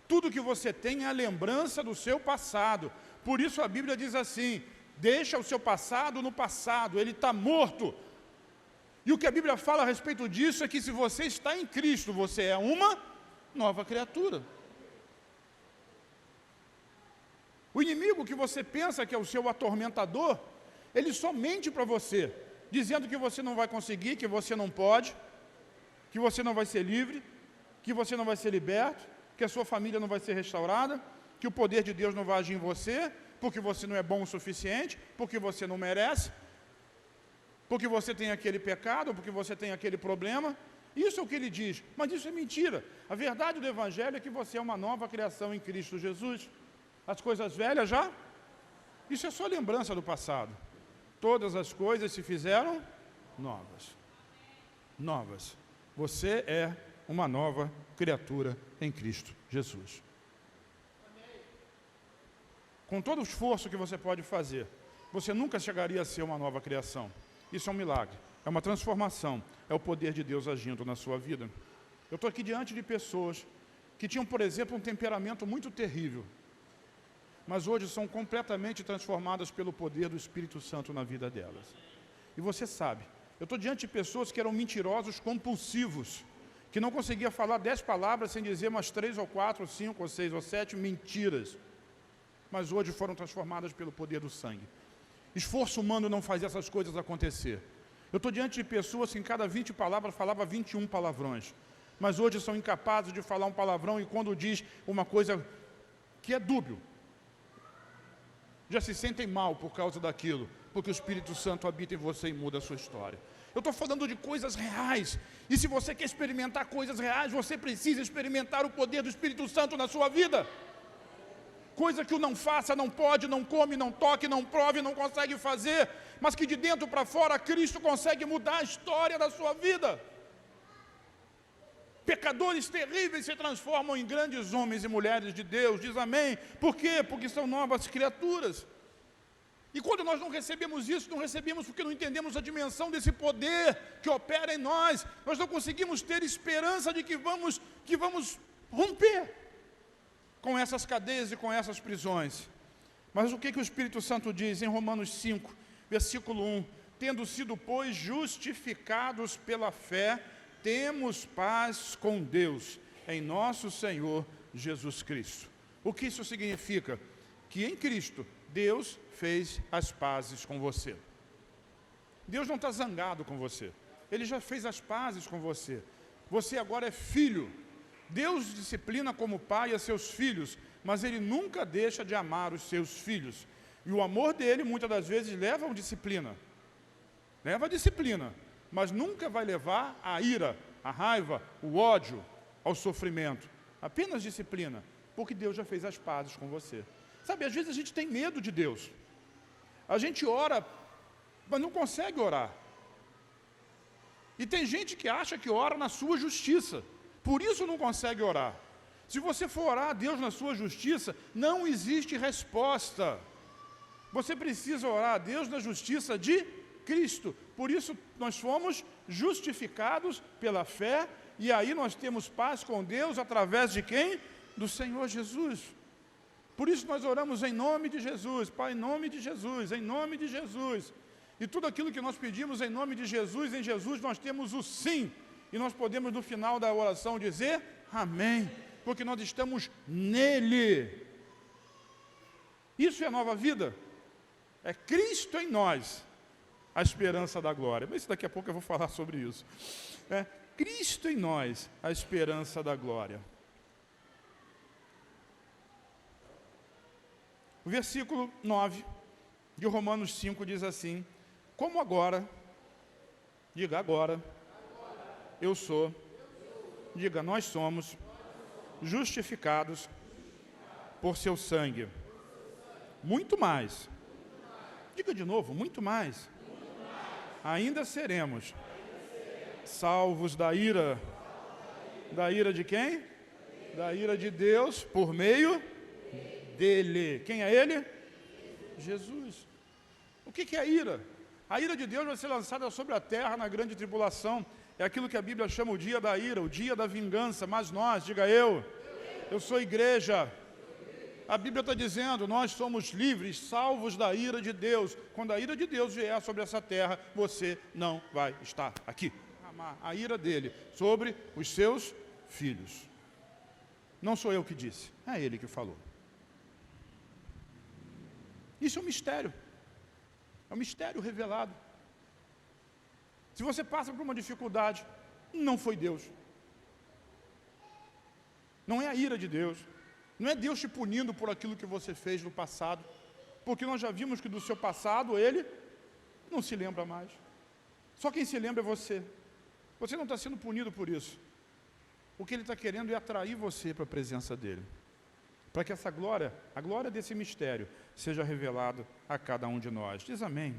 Tudo que você tem é a lembrança do seu passado. Por isso a Bíblia diz assim, deixa o seu passado no passado, ele está morto. E o que a Bíblia fala a respeito disso é que se você está em Cristo, você é uma nova criatura. O inimigo que você pensa que é o seu atormentador, ele só mente para você, dizendo que você não vai conseguir, que você não pode, que você não vai ser livre, que você não vai ser liberto, que a sua família não vai ser restaurada, que o poder de Deus não vai agir em você, porque você não é bom o suficiente, porque você não merece, porque você tem aquele pecado, porque você tem aquele problema. Isso é o que ele diz, mas isso é mentira. A verdade do Evangelho é que você é uma nova criação em Cristo Jesus. As coisas velhas já, isso é só lembrança do passado. Todas as coisas se fizeram novas. Novas. Você é uma nova criatura em Cristo Jesus. Com todo o esforço que você pode fazer, você nunca chegaria a ser uma nova criação. Isso é um milagre, é uma transformação, é o poder de Deus agindo na sua vida. Eu estou aqui diante de pessoas que tinham, por exemplo, um temperamento muito terrível, mas hoje são completamente transformadas pelo poder do Espírito Santo na vida delas. E você sabe, eu estou diante de pessoas que eram mentirosos compulsivos, que não conseguia falar 10 palavras sem dizer umas 3 ou 4, ou 5 ou 6 ou 7 mentiras, mas hoje foram transformadas pelo poder do sangue. Esforço humano não faz essas coisas acontecer. Eu estou diante de pessoas que em cada 20 palavras falava 21 palavrões, mas hoje são incapazes de falar um palavrão e quando diz uma coisa que é dúbio, já se sentem mal por causa daquilo, porque o Espírito Santo habita em você e muda a sua história. Eu estou falando de coisas reais, e se você quer experimentar coisas reais, você precisa experimentar o poder do Espírito Santo na sua vida. Coisa que o não faça, não pode, não come, não toque, não prove, não consegue fazer, mas que de dentro para fora Cristo consegue mudar a história da sua vida. Pecadores terríveis se transformam em grandes homens e mulheres de Deus, diz amém. Por quê? Porque são novas criaturas. E quando nós não recebemos isso, não recebemos porque não entendemos a dimensão desse poder que opera em nós. Nós não conseguimos ter esperança de que vamos romper com essas cadeias e com essas prisões. Mas o que o Espírito Santo diz em Romanos 5, versículo 1? Tendo sido, pois, justificados pela fé, temos paz com Deus, em nosso Senhor Jesus Cristo. O que isso significa? Que em Cristo, Deus fez as pazes com você. Deus não está zangado com você. Ele já fez as pazes com você. Você agora é filho. Deus disciplina como pai a seus filhos, mas Ele nunca deixa de amar os seus filhos. E o amor dele, muitas das vezes, leva a disciplina. Leva a disciplina, mas nunca vai levar à ira, a raiva, o ódio, ao sofrimento. Apenas disciplina, porque Deus já fez as pazes com você. Sabe, às vezes a gente tem medo de Deus. A gente ora, mas não consegue orar. E tem gente que acha que ora na sua justiça, por isso não consegue orar. Se você for orar a Deus na sua justiça, não existe resposta. Você precisa orar a Deus na justiça de Cristo. Por isso nós fomos justificados pela fé, e aí nós temos paz com Deus através de quem? Do Senhor Jesus. Por isso nós oramos em nome de Jesus, Pai, em nome de Jesus, em nome de Jesus. E tudo aquilo que nós pedimos em nome de Jesus, em Jesus nós temos o sim. E nós podemos no final da oração dizer amém, porque nós estamos nele. Isso é nova vida. É Cristo em nós, a esperança da glória. Mas daqui a pouco eu vou falar sobre isso. É Cristo em nós, a esperança da glória. O versículo 9 de Romanos 5 diz assim: como agora, diga agora, eu sou, diga nós somos, justificados por seu sangue. Muito mais. Diga de novo, muito mais. Ainda seremos salvos da ira. Da ira de quem? Da ira de Deus por meio dele. Quem é ele? Jesus. O que é a ira? A ira de Deus vai ser lançada sobre a terra na grande tribulação. É aquilo que a Bíblia chama o dia da ira, o dia da vingança. Mas nós, diga eu sou igreja. A Bíblia está dizendo, nós somos livres, salvos da ira de Deus. Quando a ira de Deus vier sobre essa terra, você não vai estar aqui. A ira dele sobre os seus filhos. Não sou eu que disse, é ele que falou. Isso é um mistério. É um mistério revelado. Se você passa por uma dificuldade, não foi Deus. Não é a ira de Deus. Não é Deus te punindo por aquilo que você fez no passado. Porque nós já vimos que do seu passado ele não se lembra mais. Só quem se lembra é você. Você não está sendo punido por isso. O que ele está querendo é atrair você para a presença dele. Para que essa glória, a glória desse mistério, seja revelada a cada um de nós. Diz amém.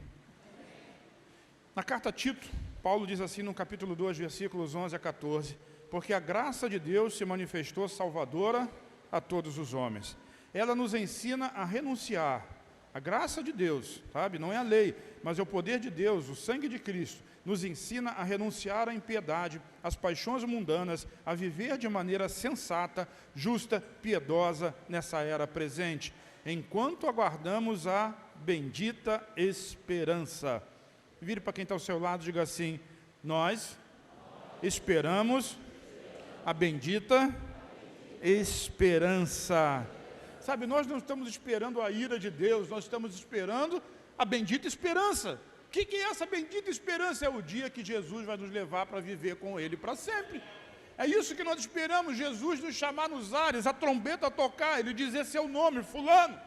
Na carta a Tito, Paulo diz assim no capítulo 2, versículos 11 a 14: porque a graça de Deus se manifestou salvadora a todos os homens. Ela nos ensina a renunciar. A graça de Deus, sabe? Não é a lei, mas é o poder de Deus, o sangue de Cristo, nos ensina a renunciar à impiedade, às paixões mundanas, a viver de maneira sensata, justa, piedosa nessa era presente, enquanto aguardamos a bendita esperança. Vire para quem está ao seu lado e diga assim: nós esperamos a bendita esperança. Sabe, nós não estamos esperando a ira de Deus, nós estamos esperando a bendita esperança. O que é essa bendita esperança? É o dia que Jesus vai nos levar para viver com Ele para sempre. É isso que nós esperamos, Jesus nos chamar nos ares, a trombeta tocar, Ele dizer seu nome, fulano.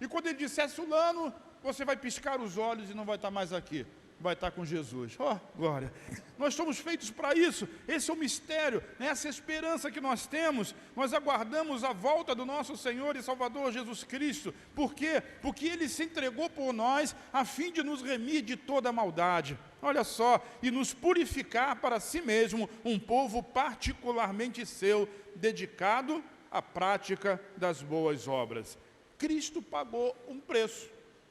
E quando Ele disser fulano, você vai piscar os olhos e não vai estar mais aqui. Vai estar com Jesus. Glória. Nós somos feitos para isso. Esse é o mistério, essa esperança que nós temos. Nós aguardamos a volta do nosso Senhor e Salvador Jesus Cristo. Por quê? Porque Ele se entregou por nós a fim de nos remir de toda maldade. Olha só, e nos purificar para si mesmo, um povo particularmente seu, dedicado à prática das boas obras. Cristo pagou um preço.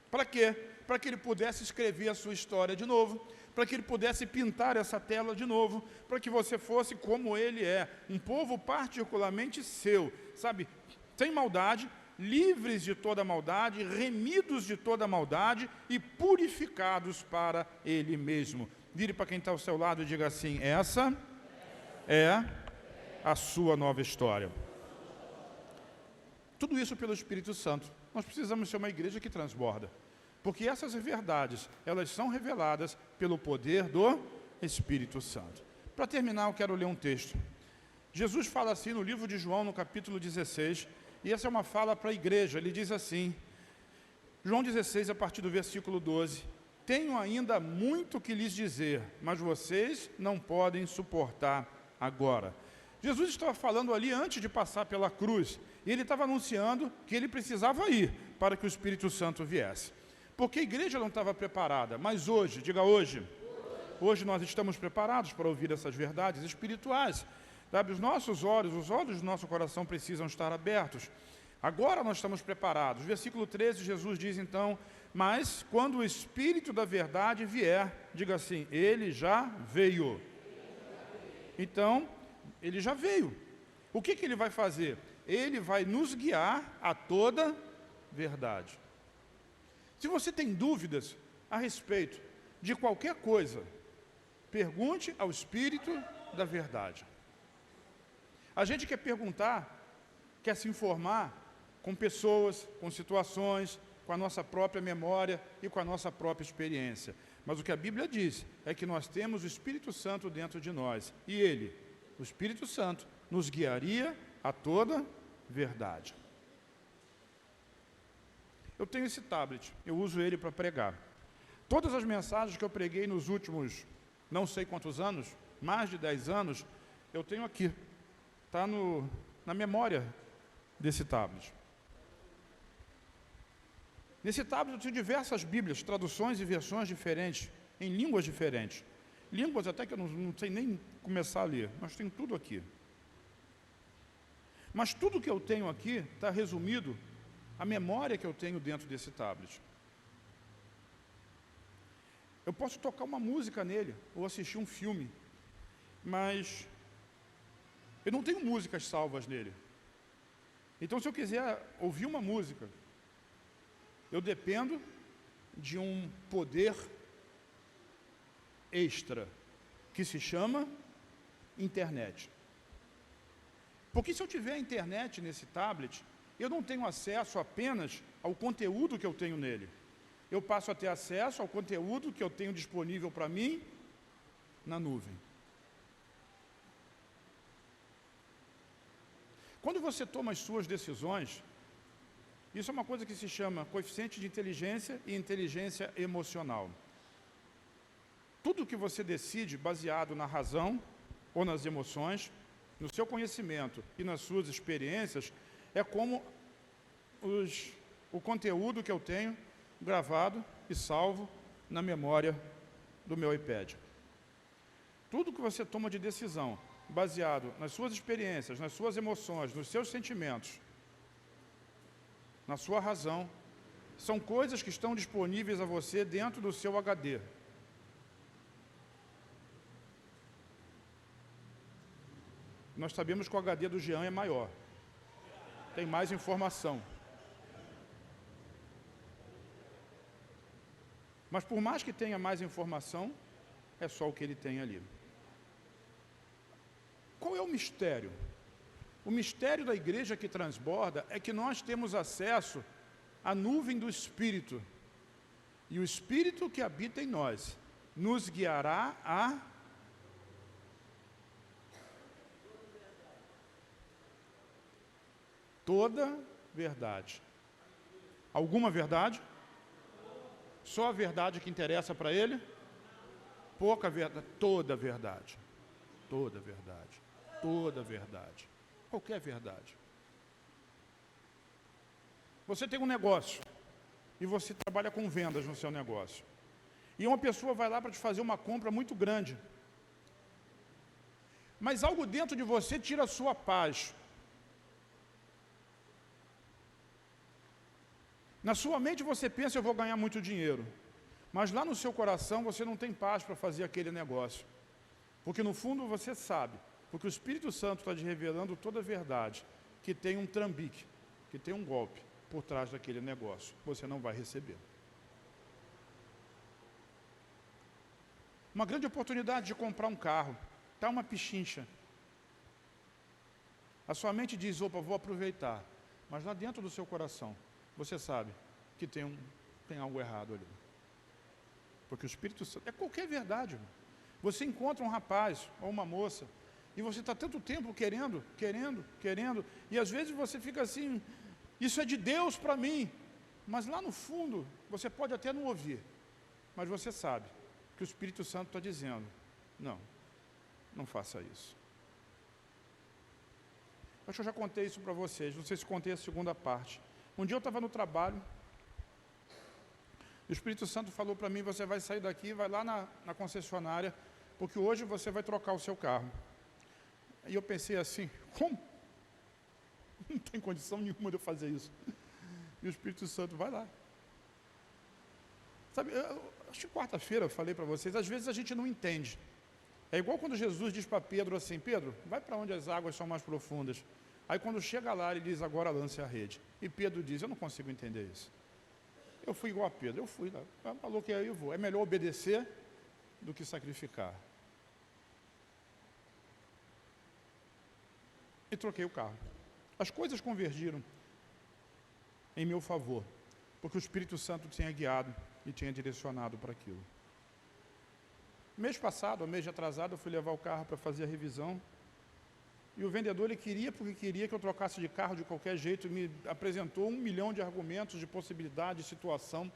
Para quê? Para que Ele pudesse escrever a sua história de novo, para que Ele pudesse pintar essa tela de novo, para que você fosse como Ele é, um povo particularmente seu, sabe, sem maldade, livres de toda maldade, remidos de toda maldade e purificados para Ele mesmo. Vire para quem está ao seu lado e diga assim: essa é a sua nova história. Tudo isso pelo Espírito Santo. Nós precisamos ser uma igreja que transborda. Porque essas verdades, elas são reveladas pelo poder do Espírito Santo. Para terminar, eu quero ler um texto. Jesus fala assim no livro de João, no capítulo 16, e essa é uma fala para a igreja. Ele diz assim, João 16, a partir do versículo 12: tenho ainda muito que lhes dizer, mas vocês não podem suportar agora. Jesus estava falando ali antes de passar pela cruz, e ele estava anunciando que ele precisava ir para que o Espírito Santo viesse. Porque a igreja não estava preparada, mas hoje, diga hoje, hoje nós estamos preparados para ouvir essas verdades espirituais. Sabe, os nossos olhos, os olhos do nosso coração precisam estar abertos. Agora nós estamos preparados. Versículo 13, Jesus diz então, mas quando o Espírito da verdade vier, diga assim, ele já veio. Então, ele já veio. O que ele vai fazer? Ele vai nos guiar a toda verdade. Se você tem dúvidas a respeito de qualquer coisa, pergunte ao Espírito da verdade. A gente quer perguntar, quer se informar com pessoas, com situações, com a nossa própria memória e com a nossa própria experiência. Mas o que a Bíblia diz é que nós temos o Espírito Santo dentro de nós. E ele, o Espírito Santo, nos guiaria a toda verdade. Eu tenho esse tablet, eu uso ele para pregar. Todas as mensagens que eu preguei nos últimos, não sei quantos anos, mais de 10 anos, eu tenho aqui. Está na memória desse tablet. Nesse tablet eu tenho diversas Bíblias, traduções e versões diferentes, em línguas diferentes. Línguas até que eu não sei nem começar a ler, mas tem tudo aqui. Mas tudo que eu tenho aqui está resumido a memória que eu tenho dentro desse tablet. Eu posso tocar uma música nele, ou assistir um filme, mas eu não tenho músicas salvas nele. Então, se eu quiser ouvir uma música, eu dependo de um poder extra, que se chama internet. Porque se eu tiver a internet nesse tablet, eu não tenho acesso apenas ao conteúdo que eu tenho nele. Eu passo a ter acesso ao conteúdo que eu tenho disponível para mim na nuvem. Quando você toma as suas decisões, isso é uma coisa que se chama coeficiente de inteligência e inteligência emocional. Tudo que você decide baseado na razão ou nas emoções, no seu conhecimento e nas suas experiências, é como o conteúdo que eu tenho gravado e salvo na memória do meu iPad. Tudo que você toma de decisão, baseado nas suas experiências, nas suas emoções, nos seus sentimentos, na sua razão, são coisas que estão disponíveis a você dentro do seu HD. Nós sabemos que o HD do Jean é maior, tem mais informação. Mas por mais que tenha mais informação, é só o que ele tem ali. Qual é o mistério? O mistério da igreja que transborda é que nós temos acesso à nuvem do Espírito. E o Espírito que habita em nós nos guiará a toda verdade. Alguma verdade? Só a verdade que interessa para ele? Pouca verdade, toda verdade. Toda verdade. Toda verdade. Qualquer verdade. Você tem um negócio e você trabalha com vendas no seu negócio. E uma pessoa vai lá para te fazer uma compra muito grande. Mas algo dentro de você tira a sua paz. Na sua mente você pensa, eu vou ganhar muito dinheiro. Mas lá no seu coração você não tem paz para fazer aquele negócio. Porque no fundo você sabe, porque o Espírito Santo está te revelando toda a verdade, que tem um trambique, que tem um golpe por trás daquele negócio. Você não vai receber. Uma grande oportunidade de comprar um carro. Está uma pichincha. A sua mente diz, opa, vou aproveitar. Mas lá dentro do seu coração, você sabe que tem algo errado ali. Porque o Espírito Santo, é qualquer verdade, irmão. Você encontra um rapaz ou uma moça, e você está tanto tempo querendo, e às vezes você fica assim, isso é de Deus para mim, mas lá no fundo, você pode até não ouvir, mas você sabe que o Espírito Santo está dizendo, não faça isso. Acho que eu já contei isso para vocês, não sei se contei a segunda parte. Um dia eu estava no trabalho, e o Espírito Santo falou para mim, você vai sair daqui, vai lá na concessionária, porque hoje você vai trocar o seu carro. E eu pensei assim, como? Não tem condição nenhuma de eu fazer isso. E o Espírito Santo, vai lá. Sabe, acho que quarta-feira eu falei para vocês, às vezes a gente não entende. É igual quando Jesus diz para Pedro assim, Pedro, vai para onde as águas são mais profundas. Aí quando chega lá, ele diz, agora lance a rede. E Pedro diz, eu não consigo entender isso. Eu fui igual a Pedro, eu fui lá. Falou que aí eu vou. É melhor obedecer do que sacrificar. E troquei o carro. As coisas convergiram em meu favor, porque o Espírito Santo tinha guiado e tinha direcionado para aquilo. Mês passado, mês atrasado, eu fui levar o carro para fazer a revisão, e o vendedor, ele queria, porque queria que eu trocasse de carro de qualquer jeito, me apresentou 1 milhão de argumentos, de possibilidade, de situação.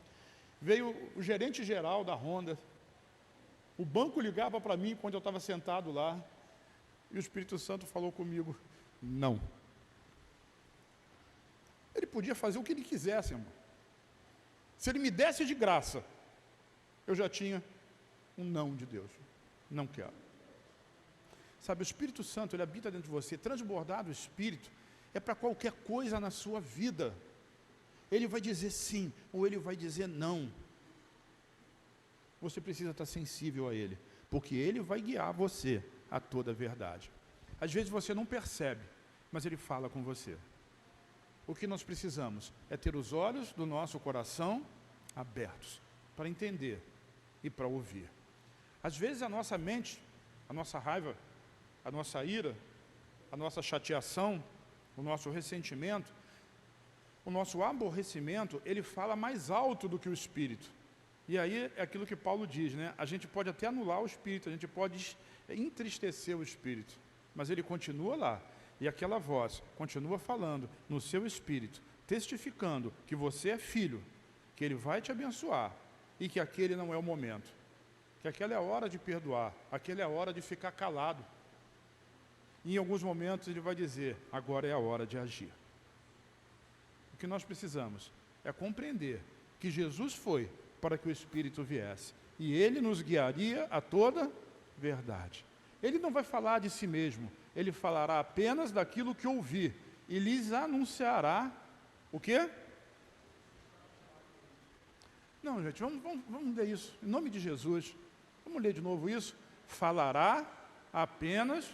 Veio o gerente geral da Honda, o banco ligava para mim quando eu estava sentado lá, e o Espírito Santo falou comigo, não. Ele podia fazer o que ele quisesse, irmão. Se ele me desse de graça, eu já tinha um não de Deus. Não quero. Sabe, o Espírito Santo, ele habita dentro de você. Transbordar do Espírito é para qualquer coisa na sua vida. Ele vai dizer sim, ou ele vai dizer não. Você precisa estar sensível a ele, porque ele vai guiar você a toda a verdade. Às vezes você não percebe, mas ele fala com você. O que nós precisamos é ter os olhos do nosso coração abertos, para entender e para ouvir. Às vezes a nossa mente, a nossa raiva, a nossa ira, a nossa chateação, o nosso ressentimento, o nosso aborrecimento, ele fala mais alto do que o Espírito. E aí é aquilo que Paulo diz, né? A gente pode até anular o Espírito, a gente pode entristecer o Espírito, mas ele continua lá. E aquela voz continua falando no seu espírito, testificando que você é filho, que ele vai te abençoar e que aquele não é o momento, que aquela é a hora de perdoar, aquela é a hora de ficar calado. E em alguns momentos ele vai dizer, agora é a hora de agir. O que nós precisamos é compreender que Jesus foi para que o Espírito viesse e ele nos guiaria a toda verdade. Ele não vai falar de si mesmo, ele falará apenas daquilo que ouvir e lhes anunciará o quê? Não, gente, vamos ler isso, em nome de Jesus. Vamos ler de novo isso. Falará apenas...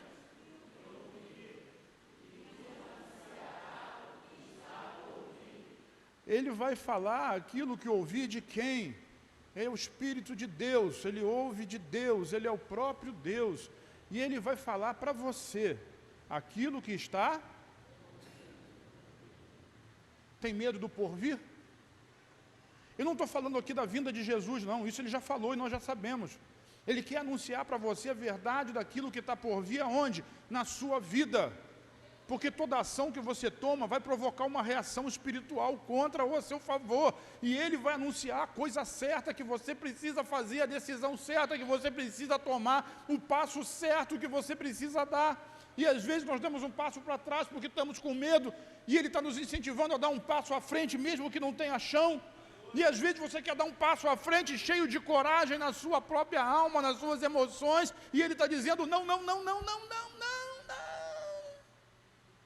Ele vai falar aquilo que ouvir de quem? É o Espírito de Deus, ele ouve de Deus, ele é o próprio Deus. E ele vai falar para você aquilo que está... Tem medo do porvir? Eu não estou falando aqui da vinda de Jesus, não. Isso ele já falou e nós já sabemos. Ele quer anunciar para você a verdade daquilo que está por vir, aonde? Na sua vida. Porque toda ação que você toma vai provocar uma reação espiritual contra ou a seu favor. E ele vai anunciar a coisa certa que você precisa fazer, a decisão certa que você precisa tomar, o passo certo que você precisa dar. E às vezes nós damos um passo para trás porque estamos com medo, e ele está nos incentivando a dar um passo à frente, mesmo que não tenha chão. E às vezes você quer dar um passo à frente, cheio de coragem na sua própria alma, nas suas emoções, e ele está dizendo, não, não, não, não, não, não, não, não.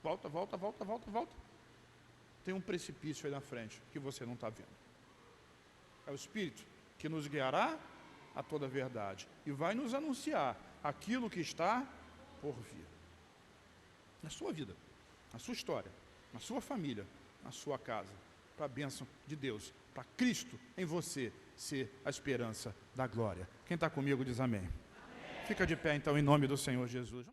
Volta, volta, volta, volta, volta. Tem um precipício aí na frente, que você não está vendo. É o Espírito que nos guiará a toda a verdade, e vai nos anunciar aquilo que está por vir. Na sua vida, na sua história, na sua família, na sua casa, para a bênção de Deus, para Cristo em você ser a esperança da glória. Quem está comigo diz amém. Fica de pé então em nome do Senhor Jesus.